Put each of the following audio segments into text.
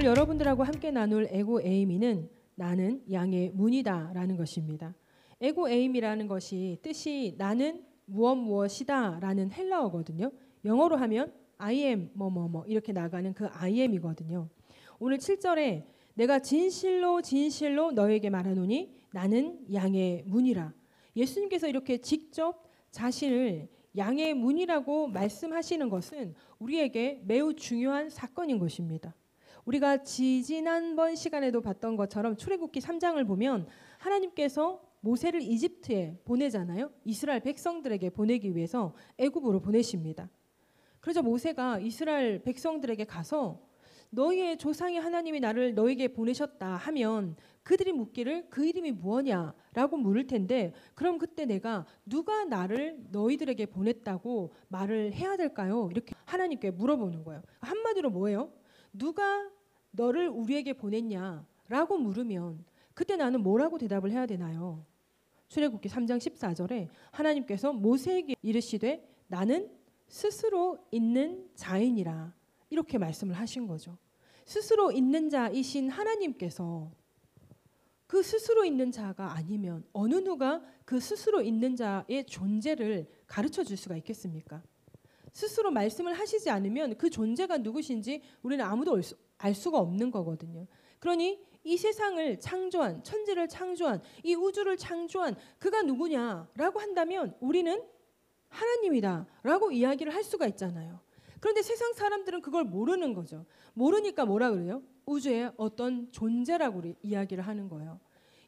여러분들하고 함께 나눌 에고 에이미는 나는 양의 문이다 라는 것입니다. 에고 에이미라는 것이 뜻이 나는 무엇이다 라는 헬라어거든요. 영어로 하면 I am 뭐뭐뭐 이렇게 나가는 그 I am이거든요. 오늘 7절에 내가 진실로 진실로 너에게 말하노니 나는 양의 문이라. 예수님께서 이렇게 직접 자신을 양의 문이라고 말씀하시는 것은 우리에게 매우 중요한 사건인 것입니다. 우리가 지지난번 시간에도 봤던 것처럼 출애굽기 3장을 보면 하나님께서 모세를 이집트에 보내잖아요. 이스라엘 백성들에게 보내기 위해서 애굽으로 보내십니다. 그래서 모세가 이스라엘 백성들에게 가서 너희의 조상의 하나님이 나를 너에게 보내셨다 하면 그들이 묻기를 그 이름이 무엇냐라고 물을 텐데 그럼 그때 내가 누가 나를 너희들에게 보냈다고 말을 해야 될까요? 이렇게 하나님께 물어보는 거예요. 한마디로 뭐예요? 누가 너를 우리에게 보냈냐라고 물으면 그때 나는 뭐라고 대답을 해야 되나요? 출애굽기 3장 14절에 하나님께서 모세에게 이르시되 나는 스스로 있는 자이니라 이렇게 말씀을 하신 거죠. 스스로 있는 자이신 하나님께서 그 스스로 있는 자가 아니면 어느 누가 그 스스로 있는 자의 존재를 가르쳐 줄 수가 있겠습니까? 스스로 말씀을 하시지 않으면 그 존재가 누구신지 우리는 아무도 알 수가 없는 거거든요. 그러니 이 세상을 창조한, 천지를 창조한, 이 우주를 창조한 그가 누구냐라고 한다면 우리는 하나님이다 라고 이야기를 할 수가 있잖아요. 그런데 세상 사람들은 그걸 모르는 거죠. 모르니까 뭐라 그래요? 우주의 어떤 존재라고 이야기를 하는 거예요.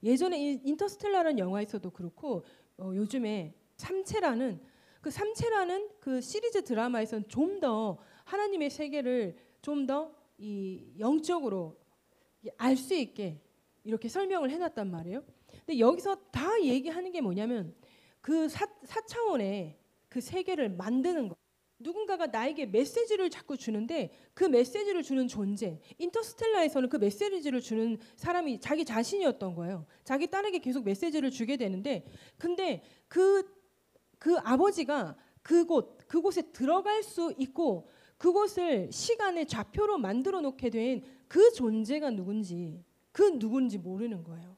예전에 인터스텔라라는 영화에서도 그렇고 요즘에 삼체라는 그 시리즈 드라마에서는 좀 더 하나님의 세계를 좀 더 이 영적으로 알 수 있게 이렇게 설명을 해놨단 말이에요. 근데 여기서 다 얘기하는 게 뭐냐면 그 4차원의 그 세계를 만드는 거. 누군가가 나에게 메시지를 자꾸 주는데 그 메시지를 주는 존재. 인터스텔라에서는 그 메시지를 주는 사람이 자기 자신이었던 거예요. 자기 딸에게 계속 메시지를 주게 되는데 근데 그 아버지가 그곳에 들어갈 수 있고 그곳을 시간의 좌표로 만들어 놓게 된 그 존재가 누군지 모르는 거예요.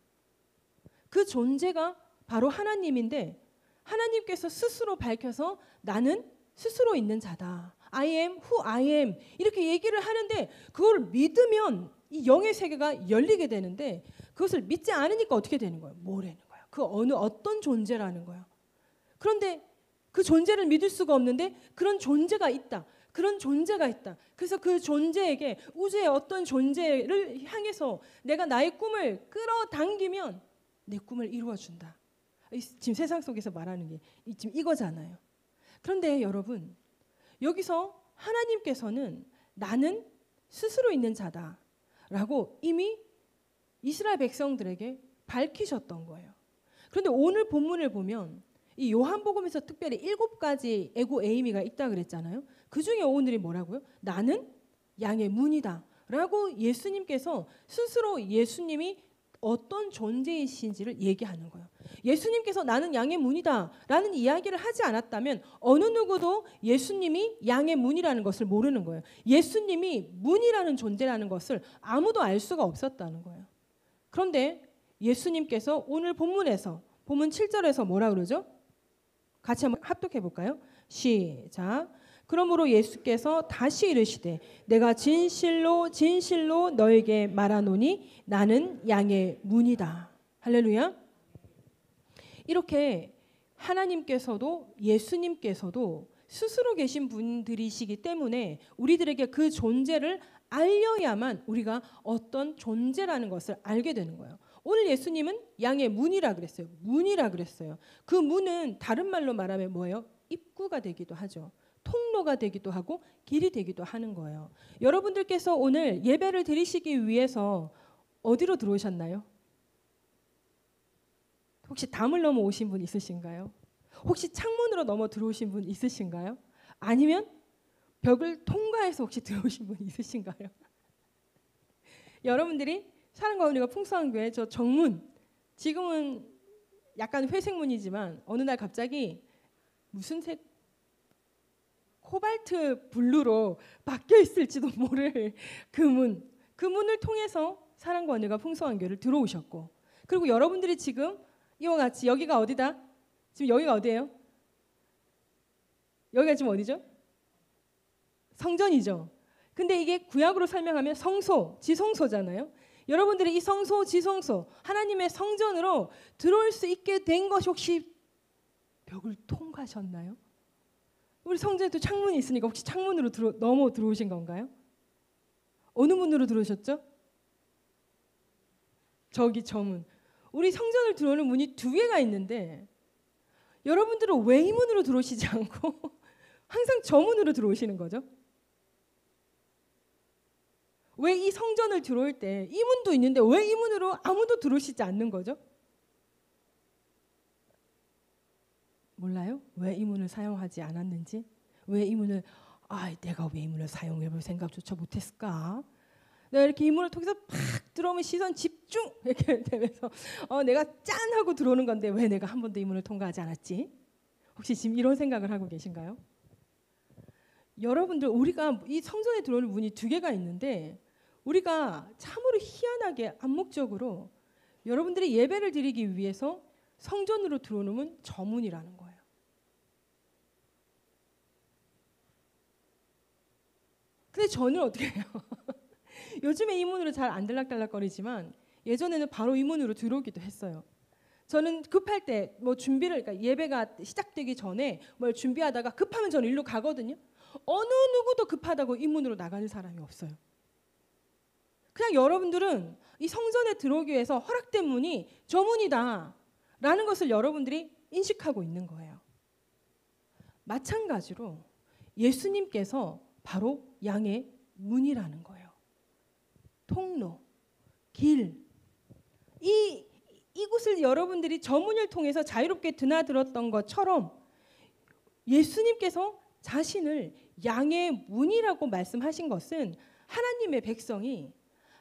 그 존재가 바로 하나님인데 하나님께서 스스로 밝혀서 나는 스스로 있는 자다. I am who I am 이렇게 얘기를 하는데 그걸 믿으면 이 영의 세계가 열리게 되는데 그것을 믿지 않으니까 어떻게 되는 거예요? 뭐라는 거예요? 그 어떤 존재라는 거예요. 그런데 그 존재를 믿을 수가 없는데 그런 존재가 있다. 그런 존재가 있다. 그래서 그 존재에게 우주의 어떤 존재를 향해서 내가 나의 꿈을 끌어당기면 내 꿈을 이루어준다. 지금 세상 속에서 말하는 게 지금 이거잖아요. 그런데 여러분 여기서 하나님께서는 나는 스스로 있는 자다라고 이미 이스라엘 백성들에게 밝히셨던 거예요. 그런데 오늘 본문을 보면 이 요한복음에서 특별히 7가지 에고 에이미가 있다 그랬잖아요. 그 중에 오늘이 뭐라고요? 나는 양의 문이다 라고 예수님께서 스스로 예수님이 어떤 존재이신지를 얘기하는 거예요. 예수님께서 나는 양의 문이다 라는 이야기를 하지 않았다면 어느 누구도 예수님이 양의 문이라는 것을 모르는 거예요. 예수님이 문이라는 존재라는 것을 아무도 알 수가 없었다는 거예요. 그런데 예수님께서 오늘 본문에서 본문 7절에서 뭐라 그러죠? 같이 한번 합독해 볼까요? 시작. 그러므로 예수께서 다시 이르시되 내가 진실로 진실로 너에게 말하노니 나는 양의 문이다. 할렐루야. 이렇게 하나님께서도 예수님께서도 스스로 계신 분들이시기 때문에 우리들에게 그 존재를 알려야만 우리가 어떤 존재라는 것을 알게 되는 거예요. 오늘 예수님은 양의 문이라 그랬어요. 문이라 그랬어요. 그 문은 다른 말로 말하면 뭐예요? 입구가 되기도 하죠. 통로가 되기도 하고 길이 되기도 하는 거예요. 여러분들께서 오늘 예배를 드리시기 위해서 어디로 들어오셨나요? 혹시 담을 넘어 오신 분 있으신가요? 혹시 창문으로 넘어 들어오신 분 있으신가요? 아니면 벽을 통과해서 혹시 들어오신 분 있으신가요? 여러분들이 사랑과 은혜가 풍성한 교회 저 정문 지금은 약간 회색 문이지만 어느 날 갑자기 무슨 색 코발트 블루로 바뀌어 있을지도 모를 그 문 그 문을 통해서 사랑과 은혜가 풍성한 교회를 들어오셨고, 그리고 여러분들이 지금 이와 같이 여기가 어디다? 지금 여기가 어디예요? 여기가 지금 어디죠? 성전이죠. 근데 이게 구약으로 설명하면 성소, 지성소잖아요. 여러분들이 이 성소, 지성소, 하나님의 성전으로 들어올 수 있게 된 것이 혹시 벽을 통과하셨나요? 우리 성전에도 창문이 있으니까 혹시 창문으로 넘어 들어오신 건가요? 어느 문으로 들어오셨죠? 저기 저 문. 우리 성전을 들어오는 문이 두 개가 있는데 여러분들은 왜 이 문으로 들어오시지 않고 항상 저 문으로 들어오시는 거죠? 왜 이 성전을 들어올 때 이 문도 있는데 왜 이 문으로 아무도 들어오시지 않는 거죠? 몰라요? 왜 이 문을 사용하지 않았는지? 왜 이 문을 내가 왜 이 문을 사용해볼 생각조차 못했을까? 내가 이렇게 이 문을 통해서 팍 들어오면 시선 집중 이렇게 되면서 내가 짠 하고 들어오는 건데 왜 내가 한 번도 이 문을 통과하지 않았지? 혹시 지금 이런 생각을 하고 계신가요? 여러분들, 우리가 이 성전에 들어오는 문이 두 개가 있는데 우리가 참으로 희한하게 암묵적으로 여러분들이 예배를 드리기 위해서 성전으로 들어오는 문, 저 문이라는 거예요. 근데 저는 어떻게 해요? 요즘에 이 문으로 잘 안 들락달락거리지만 예전에는 바로 이 문으로 들어오기도 했어요. 저는 급할 때 뭐 준비를, 그러니까 예배가 시작되기 전에 뭘 준비하다가 급하면 저는 일로 가거든요. 어느 누구도 급하다고 이 문으로 나가는 사람이 없어요. 그냥 여러분들은 이 성전에 들어오기 위해서 허락된 문이 저 문이다 라는 것을 여러분들이 인식하고 있는 거예요. 마찬가지로 예수님께서 바로 양의 문이라는 거예요. 통로, 길. 이곳을 여러분들이 저 문을 통해서 자유롭게 드나들었던 것처럼 예수님께서 자신을 양의 문이라고 말씀하신 것은 하나님의 백성이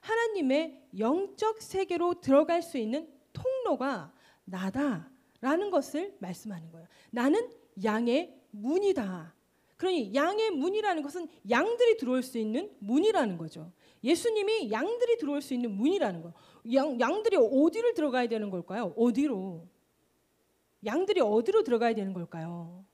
하나님의 영적 세계로 들어갈 수 있는 통로가 나다라는 것을 말씀하는 거예요. 나는 양의 문이다. 그러니 양의 문이라는 것은 양들이 들어올 수 있는 문이라는 거죠. 예수님이 양들이 들어올 수 있는 문이라는 거예요. 양들이 어디를 들어가야 되는 걸까요? 어디로? 양들이 어디로 들어가야 되는 걸까요?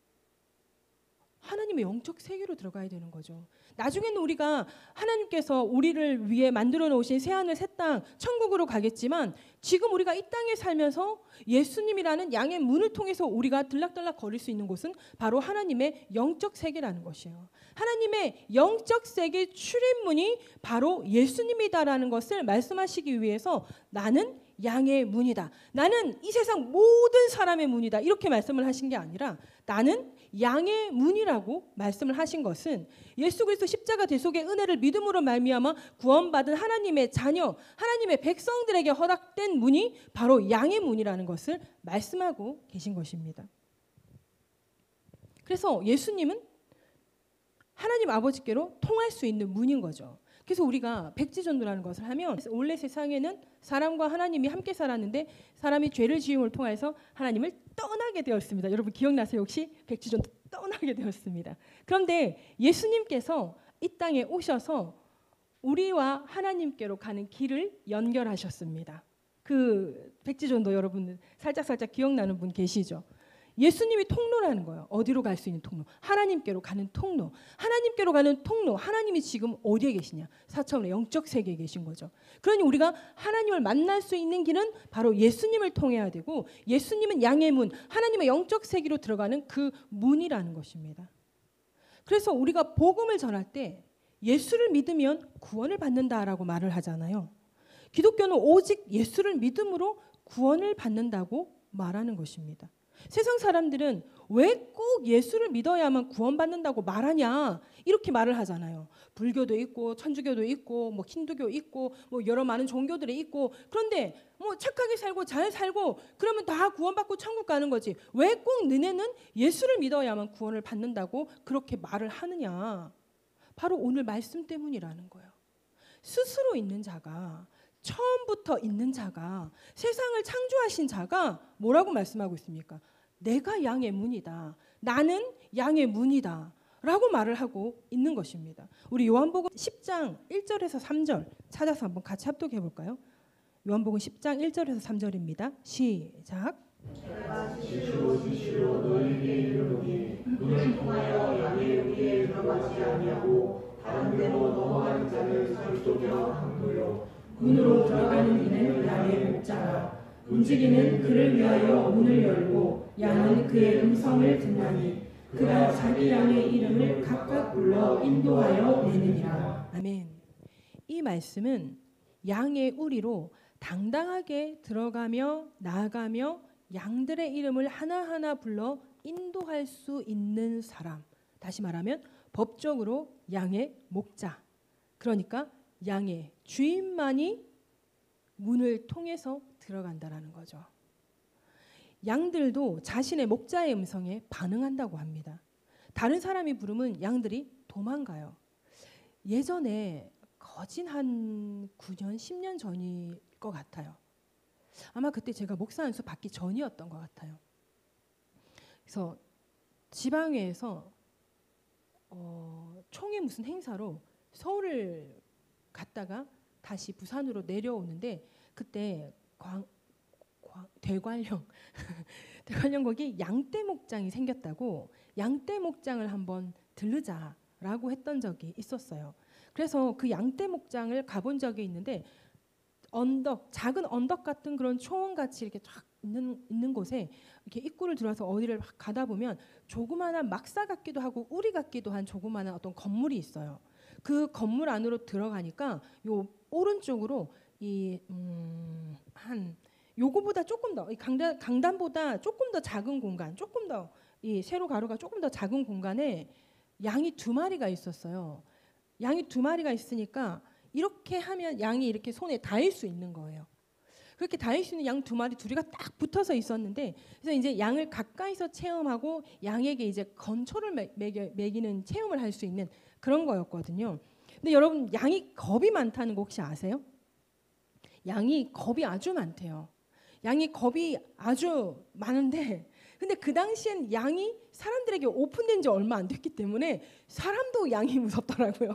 하나님의 영적 세계로 들어가야 되는 거죠. 나중에는 우리가 하나님께서 우리를 위해 만들어 놓으신 새하늘 새 땅 천국으로 가겠지만 지금 우리가 이 땅에 살면서 예수님이라는 양의 문을 통해서 우리가 들락달락 거릴 수 있는 곳은 바로 하나님의 영적 세계라는 것이에요. 하나님의 영적 세계 출입문이 바로 예수님이다라는 것을 말씀하시기 위해서 나는 양의 문이다. 나는 이 세상 모든 사람의 문이다. 이렇게 말씀을 하신 게 아니라 나는 양의 문이라고 말씀을 하신 것은 예수 그리스도 십자가 대속의 은혜를 믿음으로 말미암아 구원받은 하나님의 자녀, 하나님의 백성들에게 허락된 문이 바로 양의 문이라는 것을 말씀하고 계신 것입니다. 그래서 예수님은 하나님 아버지께로 통할 수 있는 문인 거죠. 그래서 우리가 백지전도라는 것을 하면 원래 세상에는 사람과 하나님이 함께 살았는데 사람이 죄를 지음을 통해서 하나님을 떠나게 되었습니다. 여러분 기억나세요? 혹시 백지전도 떠나게 되었습니다. 그런데 예수님께서 이 땅에 오셔서 우리와 하나님께로 가는 길을 연결하셨습니다. 그 백지전도 여러분 살짝 기억나는 분 계시죠? 예수님이 통로라는 거예요. 어디로 갈 수 있는 통로? 하나님께로 가는 통로. 하나님께로 가는 통로. 하나님이 지금 어디에 계시냐? 4차원의 영적 세계에 계신 거죠. 그러니 우리가 하나님을 만날 수 있는 길은 바로 예수님을 통해야 되고 예수님은 양의 문, 하나님의 영적 세계로 들어가는 그 문이라는 것입니다. 그래서 우리가 복음을 전할 때 예수를 믿으면 구원을 받는다라고 말을 하잖아요. 기독교는 오직 예수를 믿음으로 구원을 받는다고 말하는 것입니다. 세상 사람들은 왜 꼭 예수를 믿어야만 구원받는다고 말하냐 이렇게 말을 하잖아요. 불교도 있고 천주교도 있고 뭐 힌두교 있고 뭐 여러 많은 종교들이 있고 그런데 뭐 착하게 살고 잘 살고 그러면 다 구원받고 천국 가는 거지. 왜 꼭 너네는 예수를 믿어야만 구원을 받는다고 그렇게 말을 하느냐. 바로 오늘 말씀 때문이라는 거예요. 스스로 있는 자가 처음부터 있는 자가 세상을 창조하신 자가 뭐라고 말씀하고 있습니까? 내가 양의 문이다. 나는 양의 문이다. 라고 말을 하고 있는 것입니다. 우리 요한복음 10장 1절에서 3절 찾아서 한번 같이 합독해 볼까요? 요한복음 10장 1절에서 3절입니다. 시작. 내가 진실로 너희에게 이르노니 눈을 통하여 양의 우리에 들어가지 아니하고 다른 데로 넘어가는 자를 설득여 함도요. 문으로 들어가는 이는 양의 목자라. 움직이는 그를 위하여 문을 열고 양은 그의 음성을 듣나니 그가 자기 양의 이름을 각각 불러 인도하여 내느니라. 아멘. 이 말씀은 양의 우리로 당당하게 들어가며 나아가며 양들의 이름을 하나하나 불러 인도할 수 있는 사람. 다시 말하면 법적으로 양의 목자. 그러니까 양의 주인만이 문을 통해서 들어간다라는 거죠. 양들도 자신의 목자의 음성에 반응한다고 합니다. 다른 사람이 부르면 양들이 도망가요. 예전에 거진 한 9년, 10년 전일 것 같아요. 아마 그때 제가 목사 안수 받기 전이었던 것 같아요. 그래서 지방에서 총회 무슨 행사로 서울을 갔다가 다시 부산으로 내려오는데 그때 대관령 대관령 거기 양떼 목장이 생겼다고 양떼 목장을 한번 들르자라고 했던 적이 있었어요. 그래서 그 양떼 목장을 가본 적이 있는데 작은 언덕 같은 그런 초원같이 이렇게 쫙 있는 곳에 이렇게 입구를 들어와서 어디를 가다 보면 조그마한 막사 같기도 하고 우리 같기도 한 조그마한 어떤 건물이 있어요. 그 건물 안으로 들어가니까 요 오른쪽으로 한 요거보다 조금 더 강단보다 조금 더 작은 공간, 조금 더 이 세로 가로가 조금 더 작은 공간에 양이 2마리가 있었어요. 양이 2마리가 있으니까 이렇게 하면 양이 이렇게 손에 닿을 수 있는 거예요. 그렇게 닿을 수 있는 양 2마리 둘이가 딱 붙어서 있었는데 그래서 이제 양을 가까이서 체험하고 양에게 이제 건초를 매기는 체험을 할 수 있는 그런 거였거든요. 근데 여러분 양이 겁이 많다는 거 혹시 아세요? 양이 겁이 아주 많대요. 양이 겁이 아주 많은데 근데 그 당시엔 양이 사람들에게 오픈된 지 얼마 안 됐기 때문에 사람도 양이 무섭더라고요.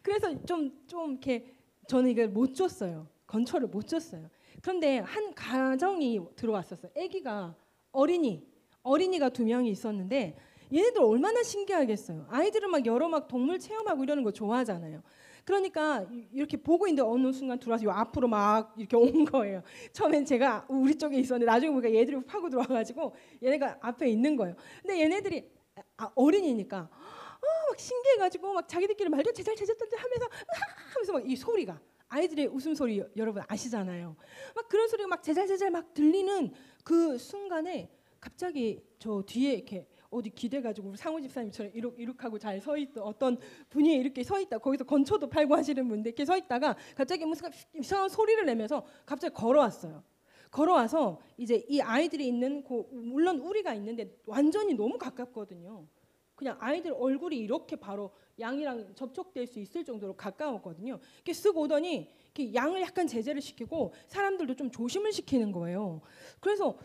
그래서 좀 이렇게 저는 이걸 못 줬어요. 건초를 못 줬어요. 그런데 한 가정이 들어왔었어요. 아기가 어린이가 2명이 있었는데 얘네들 얼마나 신기하겠어요. 아이들은 막 여러 막 동물 체험하고 이러는 거 좋아하잖아요. 그러니까 이렇게 보고 있는데 어느 순간 들어와서 요 앞으로 막 이렇게 온 거예요. 처음엔 제가 우리 쪽에 있었는데 나중에 보니까 얘들이 파고 들어와가지고 얘네가 앞에 있는 거예요. 근데 얘네들이 어린이니까 막 신기해가지고 막 자기들끼리 말도 제잘 하면서 막 이 소리가 아이들의 웃음소리 여러분 아시잖아요. 막 그런 소리가 막 제잘 막 들리는 그 순간에 갑자기 저 뒤에 이렇게 어디 기대가지고 상우 집사님처럼 이룩하고 잘 서 있던 어떤 분이 이렇게 서 있다. 거기서 건초도 팔고 하시는 분들 이렇게 서 있다가 갑자기 무슨 이상한 소리를 내면서 갑자기 걸어왔어요. 걸어와서 이제 이 아이들이 있는 물론 우리가 있는데 완전히 너무 가깝거든요. 그냥 아이들 얼굴이 이렇게 바로 양이랑 접촉될 수 있을 정도로 가까웠거든요. 이렇게 쓱 오더니 이렇게 양을 약간 제재를 시키고 사람들도 좀 조심을 시키는 거예요. 그래서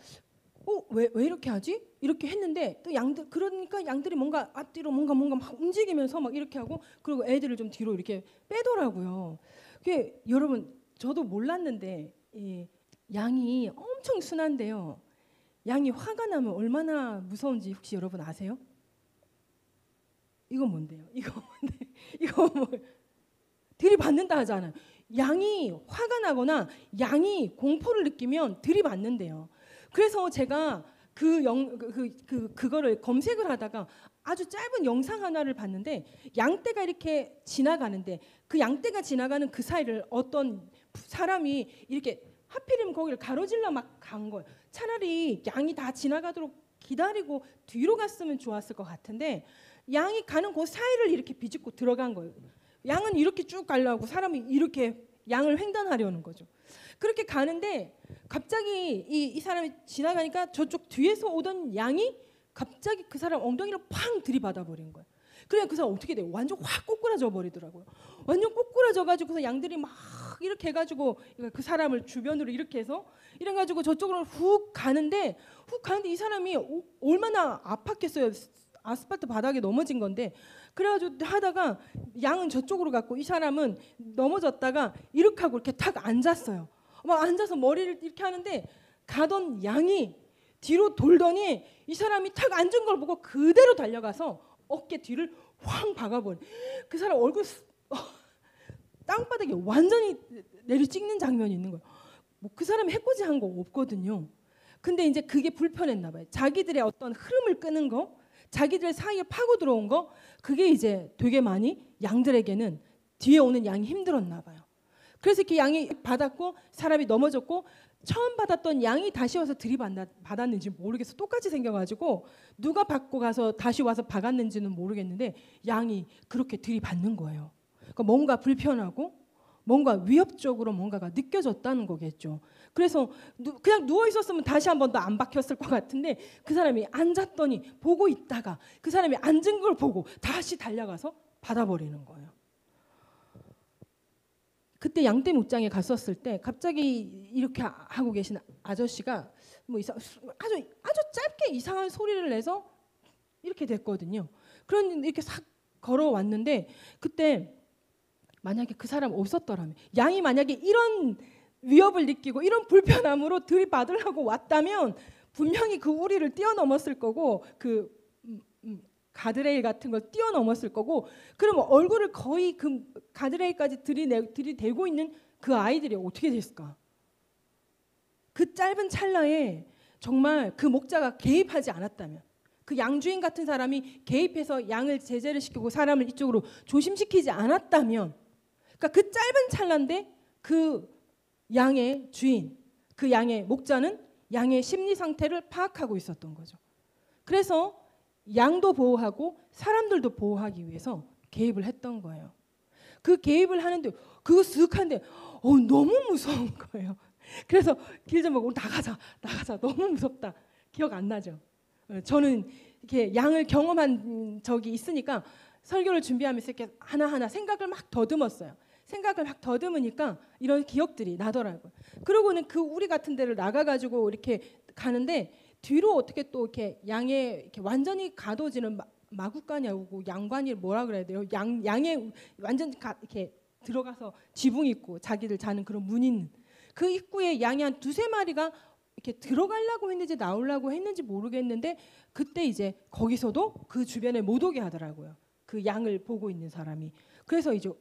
왜 이렇게 하지? 이렇게 했는데 또 그러니까 양들이 뭔가 앞뒤로 뭔가 막 움직이면서 막 이렇게 하고 그리고 애들을 좀 뒤로 이렇게 빼더라고요. 그게 여러분 저도 몰랐는데 양이 엄청 순한데요. 양이 화가 나면 얼마나 무서운지 혹시 여러분 아세요? 이건 뭔데요? 이거 뭐 들이받는다 하잖아요. 양이 화가 나거나 양이 공포를 느끼면 들이받는데요. 그래서 제가 그거를 검색을 하다가 아주 짧은 영상 하나를 봤는데 양떼가 이렇게 지나가는데 그 양떼가 지나가는 그 사이를 어떤 사람이 이렇게 하필이면 거기를 가로질러 막 간 거예요. 차라리 양이 다 지나가도록 기다리고 뒤로 갔으면 좋았을 것 같은데 양이 가는 그 사이를 이렇게 비집고 들어간 거예요. 양은 이렇게 쭉 가려고 사람이 이렇게 양을 횡단하려는 거죠. 그렇게 가는데 갑자기 이 사람이 지나가니까 저쪽 뒤에서 오던 양이 갑자기 그 사람 엉덩이를 팡 들이받아 버린 거예요. 그래 그 사람 어떻게 돼요? 완전 확 꼬꾸라져 버리더라고요. 완전 꼬꾸라져 가지고서 양들이 막 이렇게 해가지고 그 사람을 주변으로 이렇게 해서 이래가지고 저쪽으로 훅 가는데 이 사람이 얼마나 아팠겠어요. 아스팔트 바닥에 넘어진 건데, 그래가지고 하다가 양은 저쪽으로 갔고 이 사람은 넘어졌다가 이렇게 하고 이렇게 탁 앉았어요. 막 앉아서 머리를 이렇게 하는데 가던 양이 뒤로 돌더니 이 사람이 탁 앉은 걸 보고 그대로 달려가서 어깨 뒤를 확 박아버린. 그 사람 얼굴 땅바닥에 완전히 내리 찍는 장면이 있는 거예요. 뭐 그 사람이 해코지한 거 없거든요. 근데 이제 그게 불편했나 봐요. 자기들의 어떤 흐름을 끄는 거, 자기들 사이에 파고 들어온 거, 그게 이제 되게 많이 양들에게는 뒤에 오는 양이 힘들었나 봐요. 그래서 이렇게 양이 받았고 사람이 넘어졌고 처음 받았던 양이 다시 와서 들이받았는지 모르겠어. 똑같이 생겨가지고 누가 받고 가서 다시 와서 박았는지는 모르겠는데 양이 그렇게 들이받는 거예요. 그러니까 뭔가 불편하고 뭔가 위협적으로 뭔가가 느껴졌다는 거겠죠. 그래서 그냥 누워 있었으면 다시 한 번 더 안 박혔을 것 같은데 그 사람이 앉았더니 보고 있다가 그 사람이 앉은 걸 보고 다시 달려가서 받아버리는 거예요. 그때 양떼 목장에 갔었을 때 갑자기 이렇게 하고 계신 아저씨가 뭐 아주 짧게 이상한 소리를 내서 이렇게 됐거든요. 그런 이렇게 싹 걸어왔는데 그때 만약에 그 사람 없었더라면, 양이 만약에 이런 위협을 느끼고 이런 불편함으로 들이받으려고 왔다면 분명히 그 우리를 뛰어넘었을 거고 그 가드레일 같은 걸 뛰어넘었을 거고, 그러면 얼굴을 거의 그 가드레일까지 들이대고 있는 그 아이들이 어떻게 됐을까? 그 짧은 찰나에 정말 그 목자가 개입하지 않았다면, 그 양주인 같은 사람이 개입해서 양을 제재를 시키고 사람을 이쪽으로 조심시키지 않았다면, 그러니까 그 짧은 찰나인데 그 양의 주인, 그 양의 목자는 양의 심리 상태를 파악하고 있었던 거죠. 그래서 양도 보호하고 사람들도 보호하기 위해서 개입을 했던 거예요. 그 개입을 하는데 그거 쓱 하는데 너무 무서운 거예요. 그래서 길 좀 보고 나가자 너무 무섭다. 기억 안 나죠? 저는 이렇게 양을 경험한 적이 있으니까 설교를 준비하면서 이렇게 하나하나 생각을 막 더듬었어요. 생각을 막 더듬으니까 이런 기억들이 나더라고요. 그러고는 그 우리 같은 데를 나가가지고 이렇게 가는데 뒤로 어떻게 또 이렇게 양에 이렇게 완전히 가둬지는 마구간이고 양관이 뭐라 그래야 돼요? 양에 완전 이렇게 들어가서 지붕 있고 자기들 자는 그런 문 있는 그 입구에 양이 한 두세 마리가 이렇게 들어가려고 했는지 나오려고 했는지 모르겠는데 그때 이제 거기서도 그 주변에 못 오게 하더라고요. 그 양을 보고 있는 사람이. 그래서 이제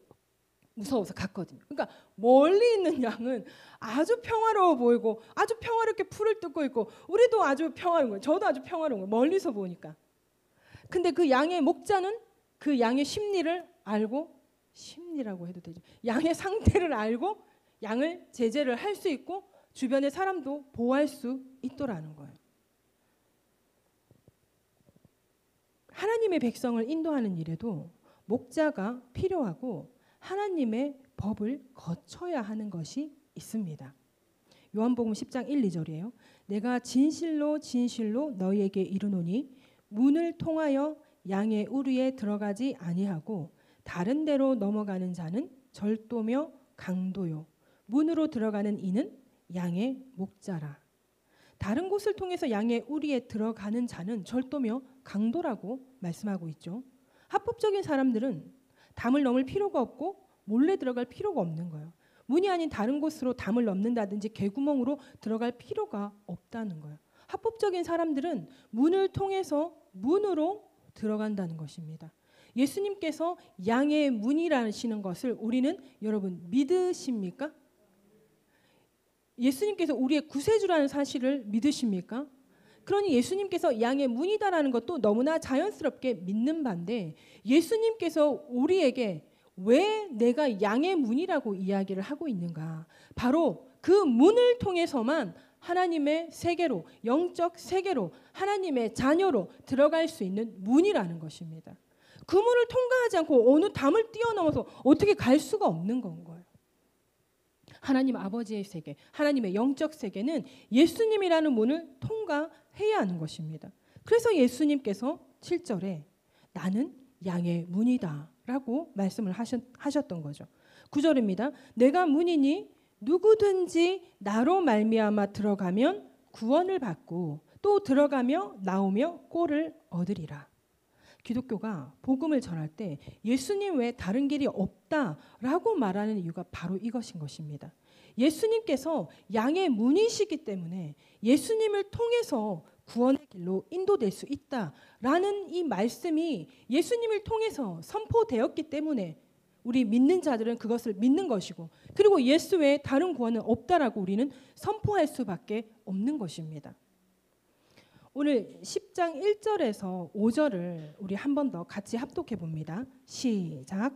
무서워서 갔거든요. 그러니까 멀리 있는 양은 아주 평화로워 보이고 아주 평화롭게 풀을 뜯고 있고 우리도 아주 평화로운 거예요. 저도 아주 평화로운 거예요. 멀리서 보니까. 근데 그 양의 목자는 그 양의 심리를 알고, 심리라고 해도 되죠. 양의 상태를 알고 양을 제재를 할 수 있고 주변의 사람도 보호할 수 있더라는 거예요. 하나님의 백성을 인도하는 일에도 목자가 필요하고 하나님의 법을 거쳐야 하는 것이 있습니다. 요한복음 10장 1, 2절이에요. 내가 진실로 진실로 너희에게 이르노니 문을 통하여 양의 우리에 들어가지 아니하고 다른 데로 넘어가는 자는 절도며 강도요 문으로 들어가는 이는 양의 목자라. 다른 곳을 통해서 양의 우리에 들어가는 자는 절도며 강도라고 말씀하고 있죠. 합법적인 사람들은 담을 넘을 필요가 없고 몰래 들어갈 필요가 없는 거예요. 문이 아닌 다른 곳으로 담을 넘는다든지 개구멍으로 들어갈 필요가 없다는 거예요. 합법적인 사람들은 문을 통해서 문으로 들어간다는 것입니다. 예수님께서 양의 문이라시는 것을 우리는 여러분 믿으십니까? 예수님께서 우리의 구세주라는 사실을 믿으십니까? 그러니 예수님께서 양의 문이다라는 것도 너무나 자연스럽게 믿는 반대, 예수님께서 우리에게 왜 내가 양의 문이라고 이야기를 하고 있는가? 바로 그 문을 통해서만 하나님의 세계로, 영적 세계로, 하나님의 자녀로 들어갈 수 있는 문이라는 것입니다. 그 문을 통과하지 않고 어느 담을 뛰어넘어서 어떻게 갈 수가 없는 건 거예요. 하나님 아버지의 세계, 하나님의 영적 세계는 예수님이라는 문을 통과해야 하는 것입니다. 그래서 예수님께서 7절에 나는 양의 문이다 라고 말씀을 하셨던 거죠. 9절입니다. 내가 문이니 누구든지 나로 말미암아 들어가면 구원을 받고 또 들어가며 나오며 꼴을 얻으리라. 기독교가 복음을 전할 때 예수님 외에 다른 길이 없다라고 말하는 이유가 바로 이것인 것입니다. 예수님께서 양의 문이시기 때문에 예수님을 통해서 구원의 길로 인도될 수 있다라는 이 말씀이 예수님을 통해서 선포되었기 때문에 우리 믿는 자들은 그것을 믿는 것이고, 그리고 예수 외에 다른 구원은 없다라고 우리는 선포할 수밖에 없는 것입니다. 오늘 10장 1절에서 5절을 우리 한 번 더 같이 합독해 봅니다. 시작.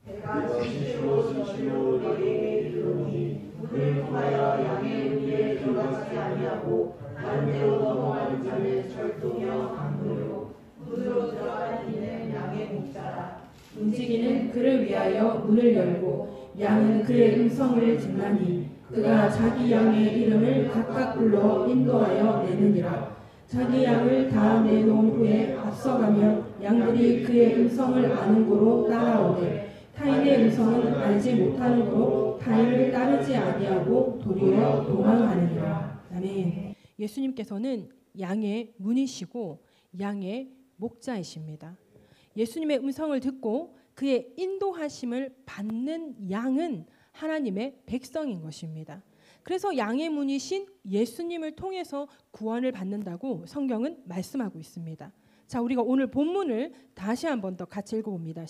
내가 진실로 너희에게 이르노니 문을 통하여 양의 문에 들어가지 아니하고 다른 데로 넘어가는 자는 절도며 강도요 문으로 들어가는 이는 양의 목자라. 움직이는 그를 위하여 문을 열고 양은 그의 음성을 듣나니 그가 자기 양의 이름을 각각 불러 인도하여 내느니라. 자기 양을 다 내놓은 후에 앞서가면 양들이 그의 음성을 아는 고로 따라오되 타인의 음성은 알지 못하는 고로 타인을 따르지 아니하고 도리어 도망하느니라. 아멘. 예수님께서는 양의 문이시고 양의 목자이십니다. 예수님의 음성을 듣고 그의 인도하심을 받는 양은 하나님의 백성인 것입니다. 그래서 양의 문이신 예수님을 통해서 구원을 받는다고 성경은 말씀하고 있습니다. 자, 우리가 오늘 본문을 다시 한 번 더 같이 읽어봅니다.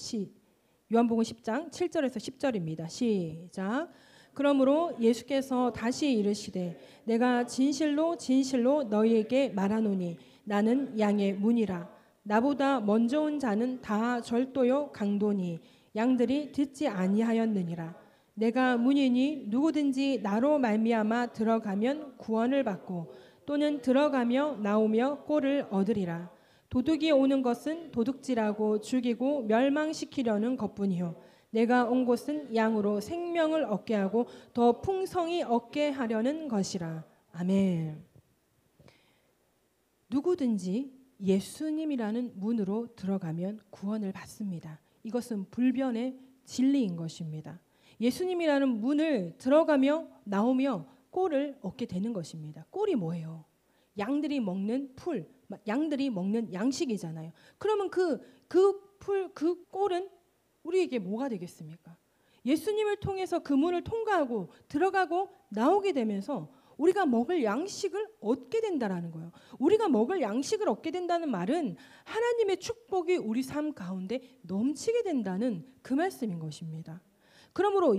요한복음 10장 7절에서 10절입니다. 시작. 그러므로 예수께서 다시 이르시되 내가 진실로 진실로 너희에게 말하노니 나는 양의 문이라. 나보다 먼저 온 자는 다 절도요 강도니 양들이 듣지 아니하였느니라. 내가 문이니 누구든지 나로 말미암아 들어가면 구원을 받고 또는 들어가며 나오며 꼴을 얻으리라. 도둑이 오는 것은 도둑질하고 죽이고 멸망시키려는 것뿐이요 내가 온 곳은 양으로 생명을 얻게 하고 더 풍성히 얻게 하려는 것이라. 아멘. 누구든지 예수님이라는 문으로 들어가면 구원을 받습니다. 이것은 불변의 진리인 것입니다. 예수님이라는 문을 들어가며 나오며 꼴을 얻게 되는 것입니다. 꼴이 뭐예요? 양들이 먹는 풀, 양들이 먹는 양식이잖아요. 그러면 그 꼴은 우리에게 뭐가 되겠습니까? 예수님을 통해서 그 문을 통과하고 들어가고 나오게 되면서 우리가 먹을 양식을 얻게 된다라는 거예요. 우리가 먹을 양식을 얻게 된다는 말은 하나님의 축복이 우리 삶 가운데 넘치게 된다는 그 말씀인 것입니다. 그러므로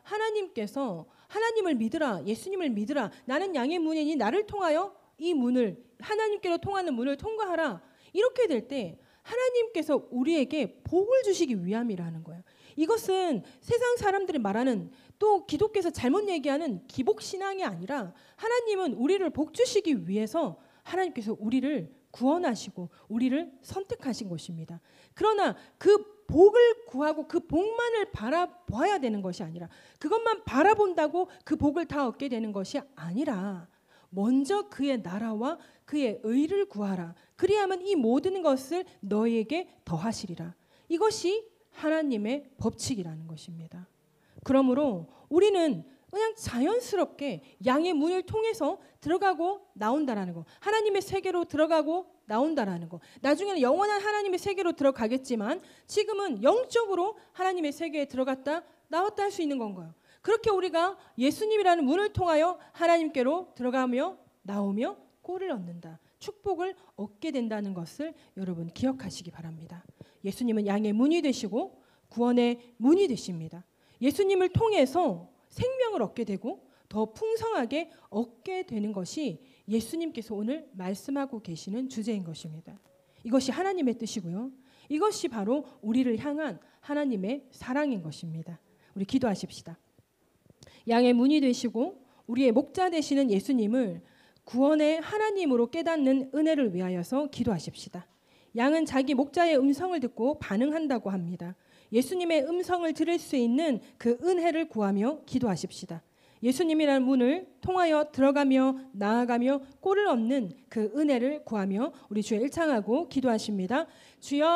하나님께서 하나님을 믿으라, 예수님을 믿으라, 나는 양의 문이니 나를 통하여 이 문을, 하나님께로 통하는 문을 통과하라. 이렇게 될 때 하나님께서 우리에게 복을 주시기 위함이라는 거예요. 이것은 세상 사람들이 말하는, 또 기독교에서 잘못 얘기하는 기복신앙이 아니라 하나님은 우리를 복 주시기 위해서 하나님께서 우리를 구원하시고 우리를 선택하신 것입니다. 그러나 그 복을 구하고 그 복만을 바라봐야 되는 것이 아니라, 그것만 바라본다고 그 복을 다 얻게 되는 것이 아니라 먼저 그의 나라와 그의 의를 구하라. 그리하면 이 모든 것을 너희에게 더하시리라. 이것이 하나님의 법칙이라는 것입니다. 그러므로 우리는 그냥 자연스럽게 양의 문을 통해서 들어가고 나온다라는 거, 하나님의 세계로 들어가고 나온다라는 거, 나중에는 영원한 하나님의 세계로 들어가겠지만 지금은 영적으로 하나님의 세계에 들어갔다 나왔다 할 수 있는 건가요? 그렇게 우리가 예수님이라는 문을 통하여 하나님께로 들어가며 나오며 꼴을 얻는다, 축복을 얻게 된다는 것을 여러분 기억하시기 바랍니다. 예수님은 양의 문이 되시고 구원의 문이 되십니다. 예수님을 통해서 생명을 얻게 되고 더 풍성하게 얻게 되는 것이 예수님께서 오늘 말씀하고 계시는 주제인 것입니다. 이것이 하나님의 뜻이고요. 이것이 바로 우리를 향한 하나님의 사랑인 것입니다. 우리 기도하십시다. 양의 문이 되시고 우리의 목자 되시는 예수님을 구원의 하나님으로 깨닫는 은혜를 위하여서 기도하십시다. 양은 자기 목자의 음성을 듣고 반응한다고 합니다. 예수님의 음성을 들을 수 있는 그 은혜를 구하며 기도하십시다. 예수님이라는 문을 통하여 들어가며 나아가며 꼴을 얻는 그 은혜를 구하며 우리 주의 일창하고 기도하십니다. 주여